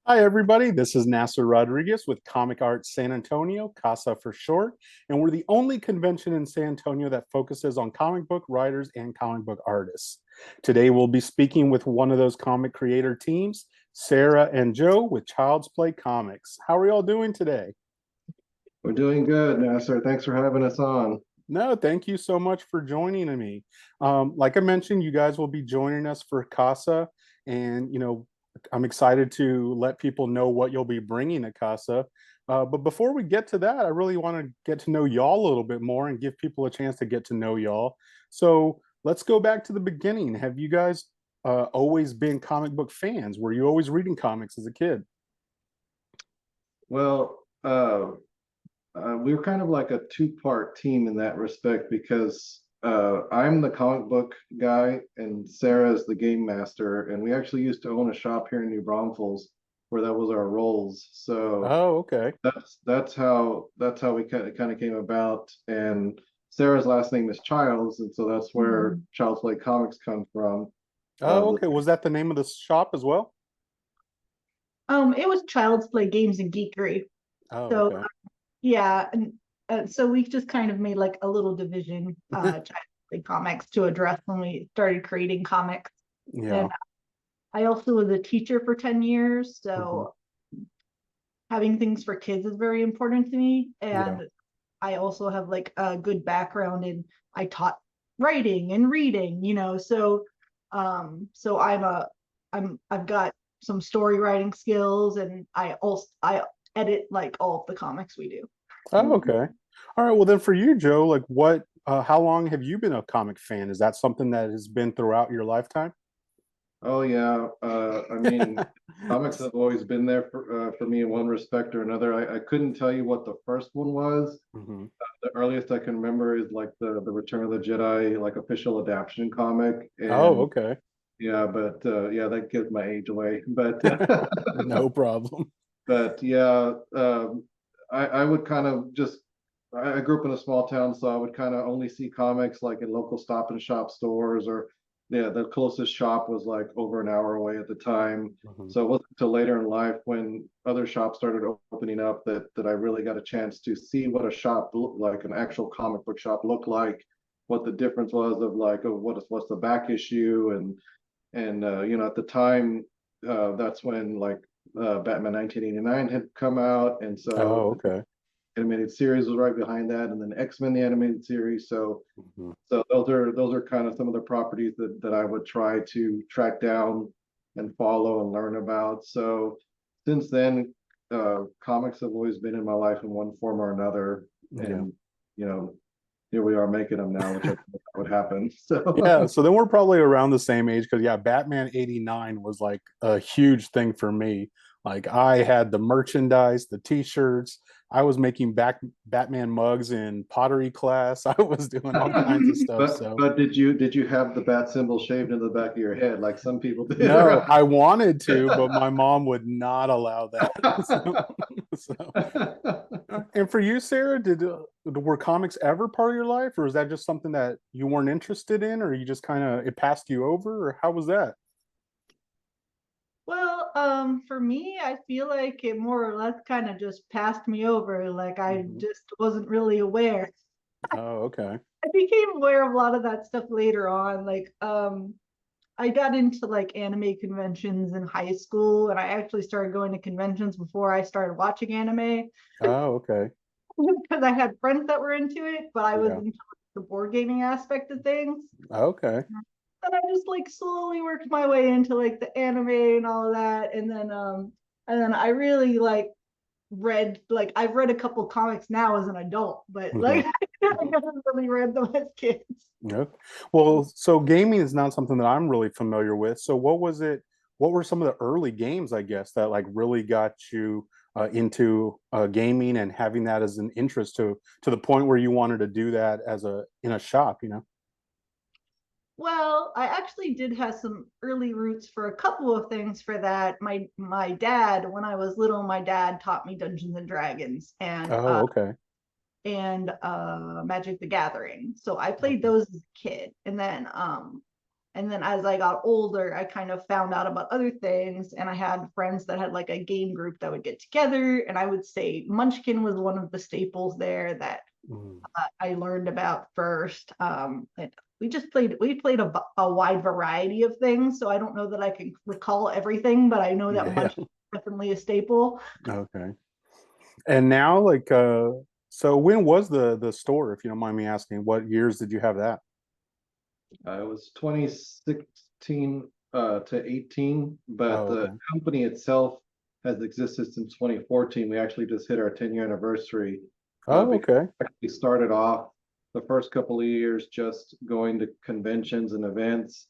Hi, everybody. This is Nasser Rodriguez with Comic Arts San Antonio, CASA for short. And we're the only convention in San Antonio that focuses on comic book writers and comic book artists. Today, we'll be speaking with one of those comic creator teams, Sarah and Joe with Child's Play Comics. How are y'all doing today? We're doing good, Nasser. Thanks for having us on. No, thank you so much for joining me. Like I mentioned, you guys will be joining us for CASA, and I'm excited to let people know what you'll be bringing to CASA. But before we get to that, I really want to get to know y'all a little bit more and give people a chance to get to know y'all. So let's go back to the beginning. Have you guys always been comic book fans? Were you always reading comics as a kid? Well, we were kind of like a two-part team in that respect because I'm the comic book guy and Sarah's the game master, and we actually used to own a shop here in New Braunfels where that was our roles. So Oh, okay. that's how we kind of came about. And Sarah's last name is Childs, and so that's where Child's Play Comics come from. Oh, The okay. Was that the name of the shop as well? It was Child's Play Games and Geekery. Oh, So okay. yeah, and so we just kind of made like a little division, Child's Play Comics to address when we started creating comics. Yeah. And I also was a teacher for 10 years, Mhm. so having things for kids is very important to me. Yeah. And I also have like a good background in I taught writing and reading, so I've got some story writing skills, and I edit like all of the comics we do. Oh, okay. All right. Well, then for you, Joe, how long have you been a comic fan? Is that something that has been throughout your lifetime? Oh yeah, I mean, comics have always been there for me in one respect or another. I couldn't tell you what the first one was. Mhm. The earliest I can remember is like the Return of the Jedi, like official adaptation comic, Oh, and okay. yeah, but yeah, that gives my age away. But No problem. but yeah, I would kind of just I grew up in a small town, so I would kind of only see comics like in local Stop and Shop stores, or yeah, the closest shop was like over an hour away at the time. Mhm. So it wasn't until later in life when other shops started opening up that I really got a chance to see what a shop looked like, an actual comic book shop looked like, what the difference was of like of what's the back issue, and at the time, that's when like Batman 1989 had come out, and so Oh, the okay. animated series was right behind that, and then X-Men the animated series. So Mhm. so those are kind of some of the properties that I would try to track down and follow and learn about. So since then, comics have always been in my life in one form or another, Yeah. and you know here we are making them now, which I thought would happen. So Yeah, so then we're probably around the same age because yeah, Batman 89 was like a huge thing for me. Like I had the merchandise, the t-shirts. I was making Batman mugs in pottery class. I was doing all kinds of stuff. So but did you have the bat symbol shaved into the back of your head like some people did? no, I wanted to, but my mom would not allow that. So, and for you, Sarah, were comics ever part of your life, or is that just something that you weren't interested in, or you just kind of it passed you over, or how was that? Well, for me, I feel like it more or less kind of just passed me over. Like I Mhm. just wasn't really aware. Oh, okay. I became aware of a lot of that stuff later on. Like, I got into like anime conventions in high school, and I actually started going to conventions before I started watching anime Oh, okay. because I had friends that were into it, but I was Yeah. into the board gaming aspect of things. Okay. And I just like slowly worked my way into like the anime and all of that, and then I really like read like I've read a couple comics now as an adult, but Hmm. like I haven't really read them as kids. Yeah. Well, so gaming is not something that I'm really familiar with. So what was it? What were some of the early games, I guess, that like really got you into gaming and having that as an interest to the point where you wanted to do that as a in a shop, you know? Well, I actually did have some early roots for a couple of things for that. My dad, when I was little, my dad taught me Dungeons and Dragons Oh, okay. and Magic the Gathering. So I played Okay. those as a kid, And then as I got older, I kind of found out about other things. And I had friends that had like a game group that would get together. And I would say Munchkin was one of the staples there that I learned about first. We played a wide variety of things. So I don't know that I can recall everything, but I know that Yeah. Munchkin is definitely a staple. Okay. And now, like, so when was the store, if you don't mind me asking? What years did you have that? It was 2016 to 18, but Oh, the okay. company itself has existed since 2014. We actually just hit our 10-year anniversary Oh, because okay. we started off the first couple of years just going to conventions and events.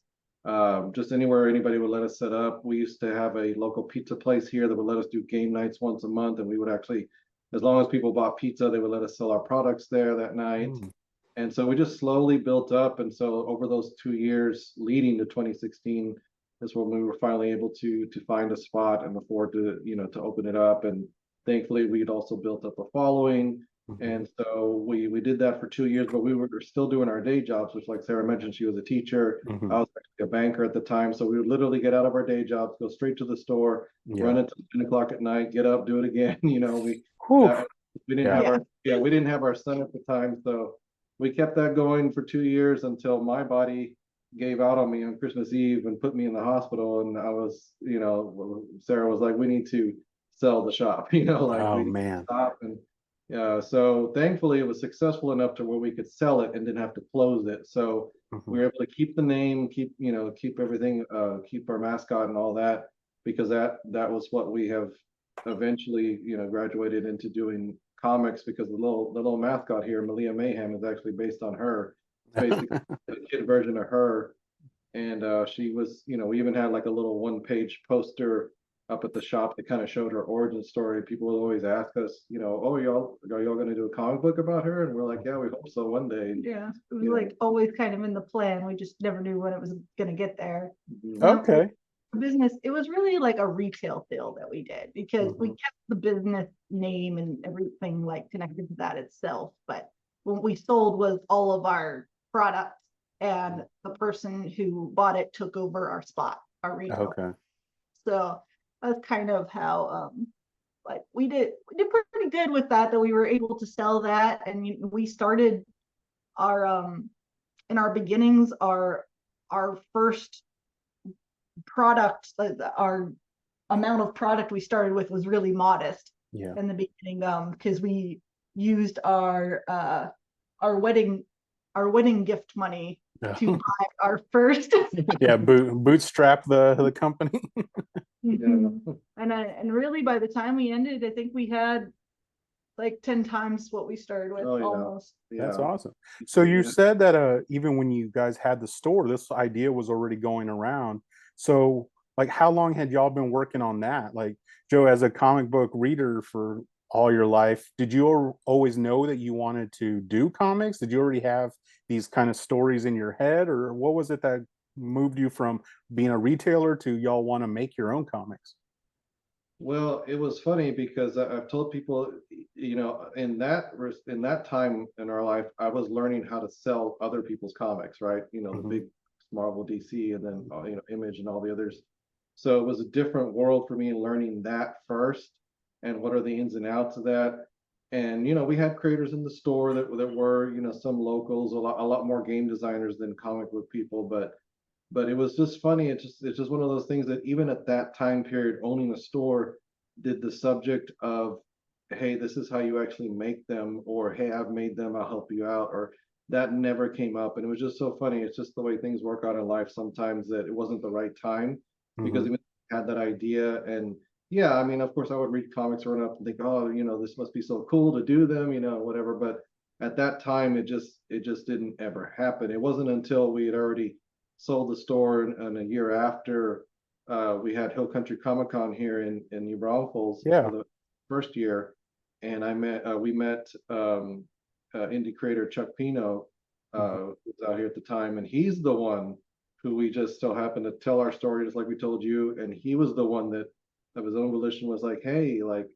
Just anywhere anybody would let us set up. We used to have a local pizza place here that would let us do game nights once a month, and we would actually, as long as people bought pizza, they would let us sell our products there that night. Mm, And so we just slowly built up. And so over those 2 years leading to 2016 is when we were finally able to find a spot and afford to, to open it up. And thankfully we'd also built up a following. mhm. And so we did that for 2 years, but we were still doing our day jobs, which like Sarah mentioned, she was a teacher. Mhm. I was actually a banker at the time. So we would literally get out of our day jobs, go straight to the store, run Yeah. until 10 o'clock at night, get up, do it again. Whew. That we didn't have Yeah. Yeah. we didn't have our son at the time. So we kept that going for 2 years until my body gave out on me on Christmas Eve and put me in the hospital. And I was, Sarah was like, we need to sell the shop, like Oh we need to man. stop. And so thankfully it was successful enough to where we could sell it and didn't have to close it. So we Mhm. were able to keep the name, keep everything, keep our mascot and all that, because that was what we have eventually, graduated into doing comics, because the little mascot here, Malia Mayhem, is actually based on her. It's basically a kid version of her. And she was, we even had like a little one-page poster up at the shop that kind of showed her origin story. People would always ask us, oh, are y'all going to do a comic book about her? And we're like, yeah, we hope so one day. Yeah, it was You know, like always kind of in the plan. We just never knew when it was gonna get there. mhm, And then Okay. business, it was really like a retail deal that we did because we Mhm. kept the business name and everything like connected to that itself. But what we sold was all of our products, and the person who bought it took over our spot, our retail. Okay. So that's kind of how like we did pretty good with that we were able to sell that. And we started our in our beginnings, our first product, our amount of product we started with was really modest Yeah. in the beginning, because we used our wedding our wedding gift money to buy our first. Yeah. Bootstrap the company. yeah. And really by the time we ended, I think we had like 10 times what we started with, Oh yeah. almost. That's Yeah. awesome. So you said that even when you guys had the store, this idea was already going around. So like how long had y'all been working on that? Like Joe, as a comic book reader for all your life, did you always know that you wanted to do comics? Did you already have these kind of stories in your head, or what was it that moved you from being a retailer to y'all want to make your own comics? Well, it was funny because I've told people, in that time in our life, I was learning how to sell other people's comics, right? The Hmm. big Marvel, DC, and then Image and all the others. So it was a different world for me learning that first, and what are the ins and outs of that. And we had creators in the store that were some locals, a lot more game designers than comic book people, but it was just funny. It's just one of those things that even at that time period, owning a store, did the subject of, hey, this is how you actually make them, or hey, I've made them, I'll help you out, or that never came up. And it was just so funny. It's just the way things work out in life sometimes, that it wasn't the right time, because Hmm. even had that idea. And yeah, I mean, of course I would read comics growing up and think, oh, this must be so cool to do them, whatever. But at that time it just didn't ever happen. It wasn't until we had already sold the store, and a year after, we had Hill Country Comic Con here in New Braunfels for Yeah. the first year, and we met indie creator Chuck Pino, Mhm. who was out here at the time, and he's the one who we just so happened to tell our story just like we told you, and he was the one that of his own volition was like, hey, like,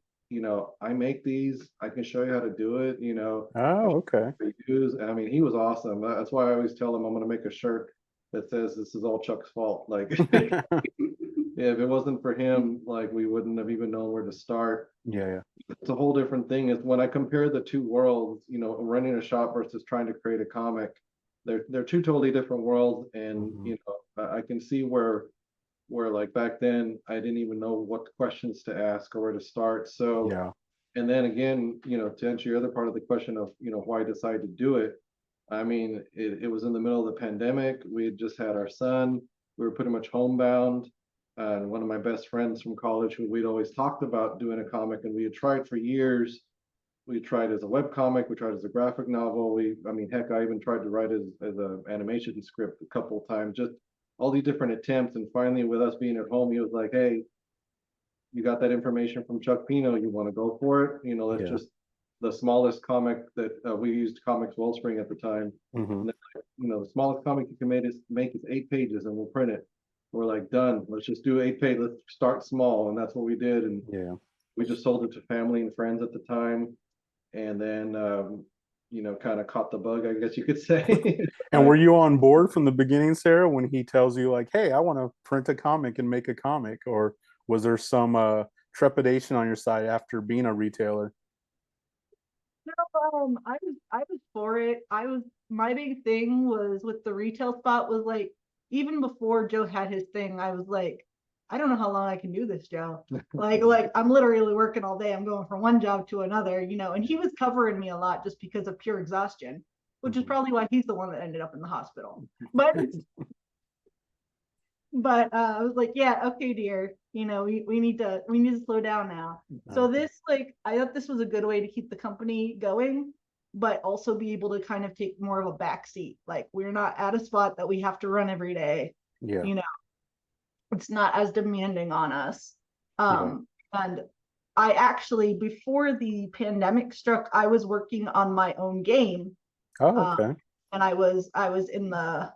I make these, I can show you how to do it, Oh, I'll okay. use. And I mean, he was awesome. That's why I always tell him I'm going to make a shirt that says this is all Chuck's fault. Like, yeah, if it wasn't for him, like we wouldn't have even known where to start. Yeah, It's a whole different thing. Is when I compare the two worlds, running a shop versus trying to create a comic, they're two totally different worlds. And I can see where like back then I didn't even know what questions to ask or where to start. So, yeah, and then again, to answer your other part of the question of, why I decided to do it. I mean, it was in the middle of the pandemic. We had just had our son. We were pretty much homebound. And one of my best friends from college, who we'd always talked about doing a comic, and we had tried for years. We tried as a web comic. We tried as a graphic novel. I mean, heck, I even tried to write as an animation script a couple of times. Just all these different attempts. And finally, with us being at home, he was like, "Hey, you got that information from Chuck Pino. You want to go for it? Let's yeah. just the smallest comic that we used Comics Wellspring at the time. Hmm. And the smallest comic you can make is 8 pages, and we'll print it. We're like, done. Let's just do 8 pages. Let's start small, and that's what we did. And Yeah. we just sold it to family and friends at the time, and then kind of caught the bug, I guess you could say. And were you on board from the beginning, Sarah, when he tells you like, "Hey, I want to print a comic and make a comic," or was there some trepidation on your side after being a retailer? No, I was for it. My big thing was with the retail spot was like, even before Joe had his thing, I was like, I don't know how long I can do this, Joe. Like I'm literally working all day. I'm going from one job to another, and he was covering me a lot just because of pure exhaustion, which is Mhm. probably why he's the one that ended up in the hospital. But I was like, yeah, okay, dear, we need to slow down now. So Okay. this, like, I thought this was a good way to keep the company going, but also be able to kind of take more of a back seat. Like, we're not at a spot that we have to run every day. Yeah. you know it's not as demanding on us. Yeah. And I actually, before the pandemic struck, I was working on my own game. Oh, um, okay. and I was in the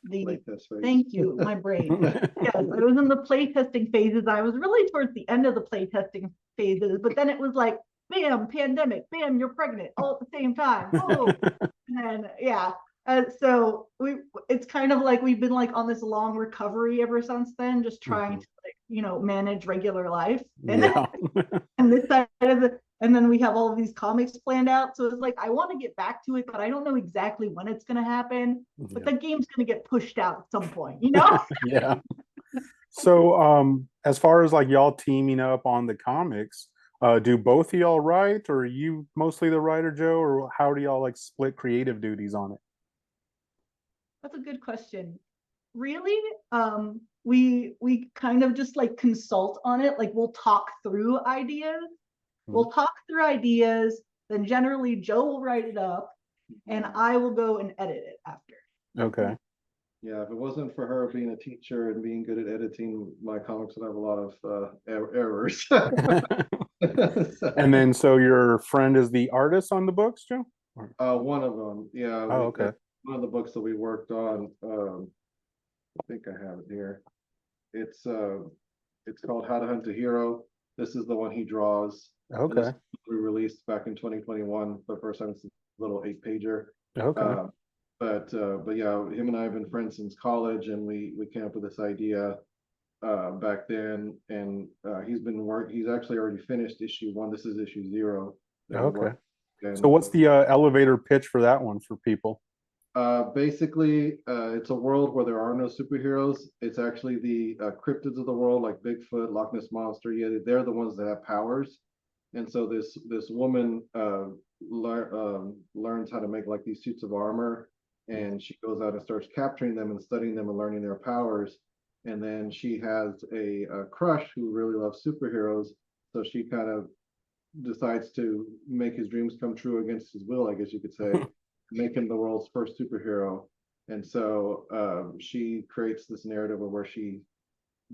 Playtest phase. thank you, my brain. Yes, I was in the playtesting phases. I was really towards the end of the playtesting phases, but then it was like, bam, pandemic, bam, you're pregnant, all at the same time. Boom. And then yeah. So it's kind of like we've been like on this long recovery ever since then, just trying Mhm. to like, manage regular life. And Yeah. and this side of the and then we have all of these comics planned out. So it's like I want to get back to it, but I don't know exactly when it's gonna happen. But Yeah. the game's gonna get pushed out at some point. Yeah. So, as far as like y'all teaming up on the comics, do both of y'all write, or are you mostly the writer, Joe, or how do y'all like split creative duties on it? That's a good question. Really, we kind of just like consult on it. Like we'll talk through ideas. Mhm. We'll talk through ideas. Then generally Joe will write it up, and I will go and edit it after. Okay. Yeah, if it wasn't for her being a teacher and being good at editing, my comics would have a lot of errors. And then, so your friend is the artist on the books, Joe? One of them, yeah, Oh, okay. that's one of the books that we worked on. I think I have it here. It's uh, it's called How to Hunt a Hero. This is the one he draws, and this Okay. we released back in 2021. The first time it's a little 8 pager. Okay. Uh, but yeah, him and I have been friends since college, and we came up with this idea back then, and he's actually already finished issue 1. This is issue 0 that we Okay. worked. So, And what's the elevator pitch for that one for people? basically, it's a world where there are no superheroes. It's actually the cryptids of the world, like Bigfoot, Loch Ness Monster. Yeah, they're the ones that have powers. And so this woman learns how to make like these suits of armor, and she goes out and starts capturing them and studying them and learning their powers. And then she has a crush who really loves superheroes, so she kind of decides to make his dreams come true against his will, I guess you could say, make him the world's first superhero. And so she creates this narrative where she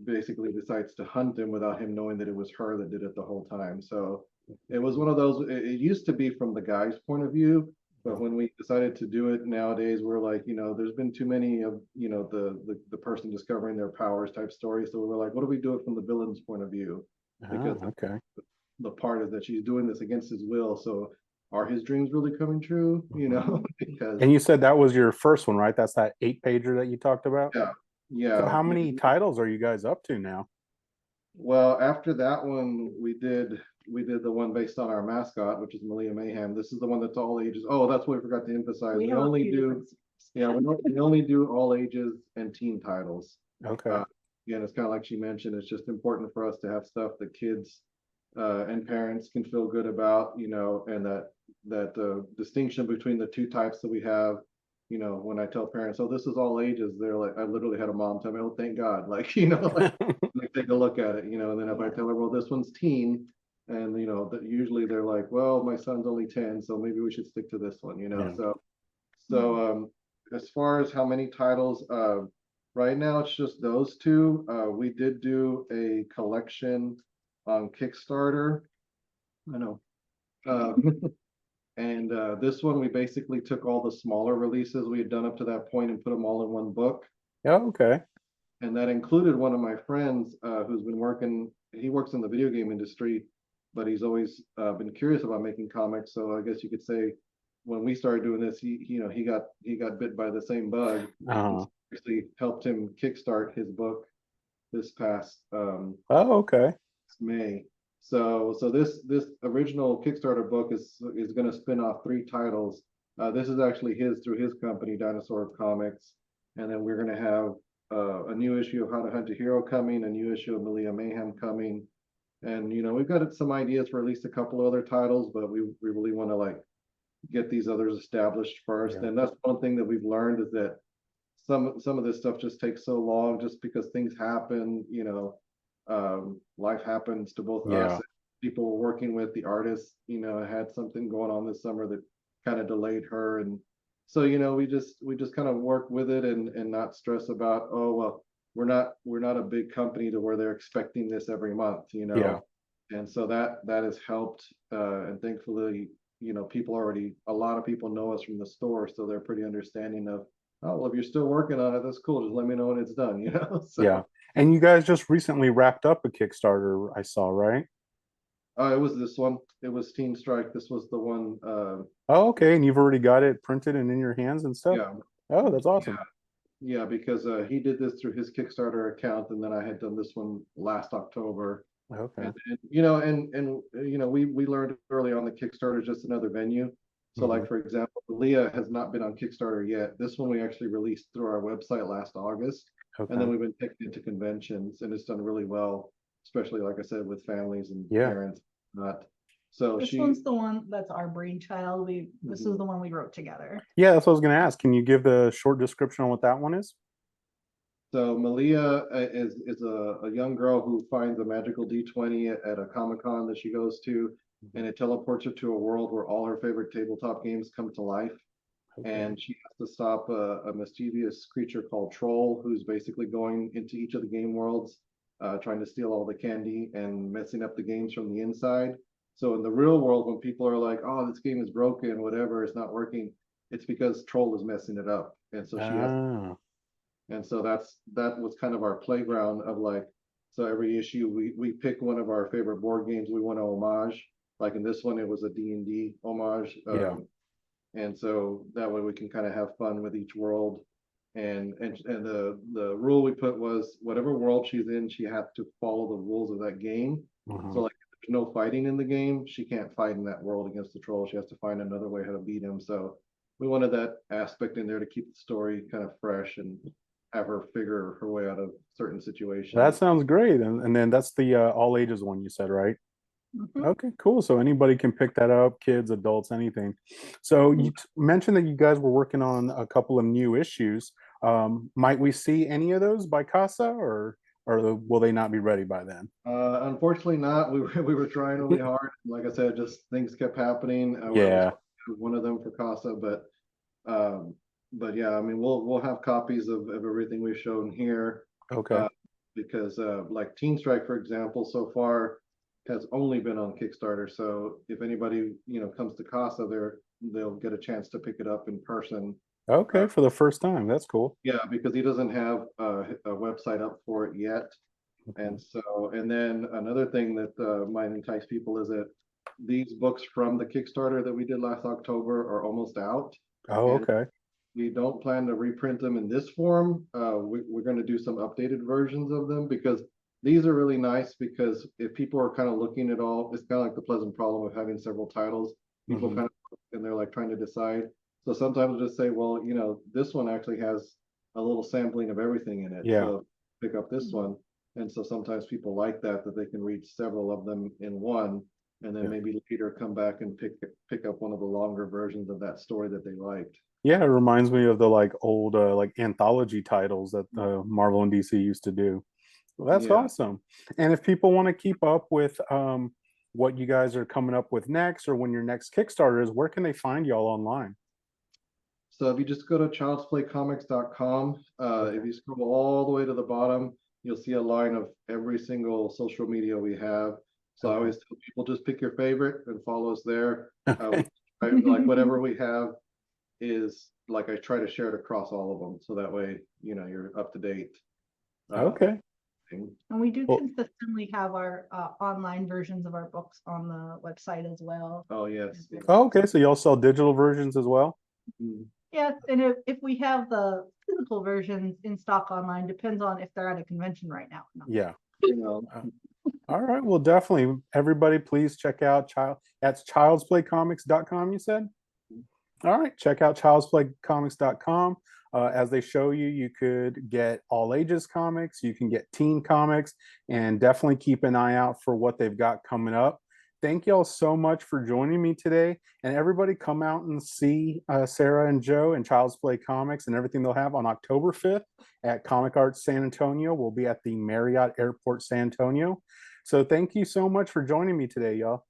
basically decides to hunt him without him knowing that it was her that did it the whole time. So it was one of those, it used to be from the guy's point of view, but when we decided to do it nowadays, we're like, there's been too many of, the person discovering their powers type stories. So we're like, what do we do it from the villain's point of view? Oh, Because okay. the part is that she's doing this against his will. So are his dreams really coming true? You know, because And you said that was your first one, right? That's that 8-pager that you talked about. yeah, So yeah. how many titles are you guys up to now? Well, after that one, we did the one based on our mascot, which is Malia Mayhem. This is the one that's all ages. Oh, that's what we forgot to emphasize. We We have a only few do different. yeah, we only do all ages and teen titles. Okay. Again, it's kind of like she mentioned, it's just important for us to have stuff that kids and parents can feel good about, you know, and that distinction between the two types that we have. You know, when I tell parents, "Oh, this is all ages," they're like, I literally had a mom tell me, "Oh, thank God," like, you know, like take a look at it, you know. And then if I tell her, "Well, this one's teen," and you know, that usually they're like, "Well, my son's only 10, so maybe we should stick to this one," you know. Yeah. So as far as how many titles, right now it's just those two. We did do a collection on Kickstarter. I know. Uh, and this one, we basically took all the smaller releases we had done up to that point and put them all in one book. Oh, okay. And that included one of my friends who's been working, he works in the video game industry, but he's always been curious about making comics. So I guess you could say when we started doing this, you know, he got bit by the same bug. Uh-huh. Actually helped him kickstart his book this past Oh, okay. May. So this original Kickstarter book is going to spin off 3 titles. This is actually his through his company, Dinosaur Comics, and then we're going to have a new issue of How to Hunt a Hero coming, a new issue of Malia Mayhem coming, and you know we've got some ideas for at least a couple of other titles, but we really want to like get these others established first. Yeah. And that's one thing that we've learned is that some of this stuff just takes so long just because things happen, you know. Life happens to both us Yeah. and people we're working with. The artist, you know, had something going on this summer that kind of delayed her, and so you know we just kind of work with it and not stress about, oh well, we're not a big company to where they're expecting this every month, you Yeah. know. And so that has helped, and thankfully, you know, a lot of people know us from the store, so they're pretty understanding of, oh well, if you're still working on it, that's cool, just let me know when it's done, you know. Yeah. So And you guys just recently wrapped up a Kickstarter, I saw, right? it was this one. It was Team Strike. This was the one. Oh, okay. And you've already got it printed and in your hands and stuff? Yeah, Oh, that's yeah, awesome. yeah. Because he did this through his Kickstarter account, and then I had done this one last October. Okay. And you know, we learned early on that Kickstarter is just another venue. So, Hmm. like for example, Leah has not been on Kickstarter yet. This one we actually released through our website last August, and then Okay. we've been taking it to conventions, and it's done really well, especially like I said with families and Yeah. parents. Not so This she. one's the one that's our brainchild. This is Mhm. the one we wrote together. Yeah, that's what I was going to ask. Can you give the short description on what that one is? So Malia is a young girl who finds a magical D20 at a Comic Con that she goes to, and it teleports her to a world where all her favorite tabletop games come to life. Okay. And she has to stop a mischievous creature called Troll, who's basically going into each of the game worlds, trying to steal all the candy and messing up the games from the inside. So in the real world, when people are like, "Oh, this game is broken, whatever, it's not working," it's because Troll is messing it up, and so she has Ah, and so that was kind of our playground of like, so every issue we pick one of our favorite board games we want to homage. Like in this one, it was a D&D homage. yeah. And so that way we can kind of have fun with each world. And the rule we put was whatever world she's in, she had to follow the rules of that game. Uh-huh. So like if there's no fighting in the game, she can't fight in that world against the troll. She has to find another way how to beat him. So we wanted that aspect in there to keep the story kind of fresh and have her figure her way out of certain That situations. sounds great. And then that's the all ages one you said, right? Mhm. Okay, cool. So anybody can pick that up, kids, adults, anything. So you mentioned that you guys were working on a couple of new issues. Might we see any of those by Casa, or will they not be ready by then? Unfortunately not. We were trying really hard. Like I said, just things kept happening. I was Yeah. one of them for Casa, um, but yeah, I mean, we'll have copies of everything we've shown here, Okay. uh, because like Teen Strike, for example, so far has only been on Kickstarter. So if anybody comes to Casa, they'll get a chance to pick it up in person. Okay, for the first time. That's cool. Yeah, because he doesn't have a website up for it yet. Okay. And so, and then another thing that might entice people is that these books from the Kickstarter that we did last October are almost out. Oh, And okay. we don't plan to reprint them in this form. We're going to do some updated versions of them because these are really nice, because if people are kind of looking at all, it's kind of like the pleasant problem of having several titles. People Mhm. kind of, and they're like trying to decide. So sometimes we'll just say, well, you know, this one actually has a little sampling of everything in it. Yeah. So pick up this one. And so sometimes people like that they can read several of them in one, and then Yeah. maybe later come back and pick up one of the longer versions of that story that they liked. Yeah, it reminds me of the like old like anthology titles that Marvel and DC used to do. Well, that's Yeah. awesome. And if people want to keep up with what you guys are coming up with next, or when your next Kickstarter is, where can they find y'all online? So if you just go to childsplaycomics.com, if you scroll all the way to the bottom, you'll see a line of every single social media we have. So I Okay. always tell people, just pick your favorite and follow us there. Okay. Like whatever we have is like, I try to share it across all of them. So that way, you know, you're up to date. Okay. Thing. And we do Well- consistently have our online versions of our books on the website as well. Oh, yes. Yeah. Oh, okay. So y'all sell digital versions as well? Mhm. Yes, and if we have the physical versions in stock online, depends on if they're at a convention right now or not. Yeah. You know, All right. Well, definitely. Everybody, please check out that's childsplaycomics.com, you said? All right. Check out childsplaycomics.com. As they show you, you could get all ages comics, you can get teen comics, and definitely keep an eye out for what they've got coming up. Thank y'all so much for joining me today. And everybody come out and see Sarah and Joe and Child's Play Comics and everything they'll have on October 5th at Comic Arts San Antonio. We'll be at the Marriott Airport San Antonio. So thank you so much for joining me today, y'all.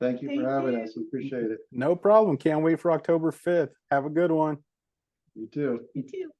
thank you for Thank having you. us. We appreciate it. No problem. Can't wait for October 5th. Have a good one. You too. You too.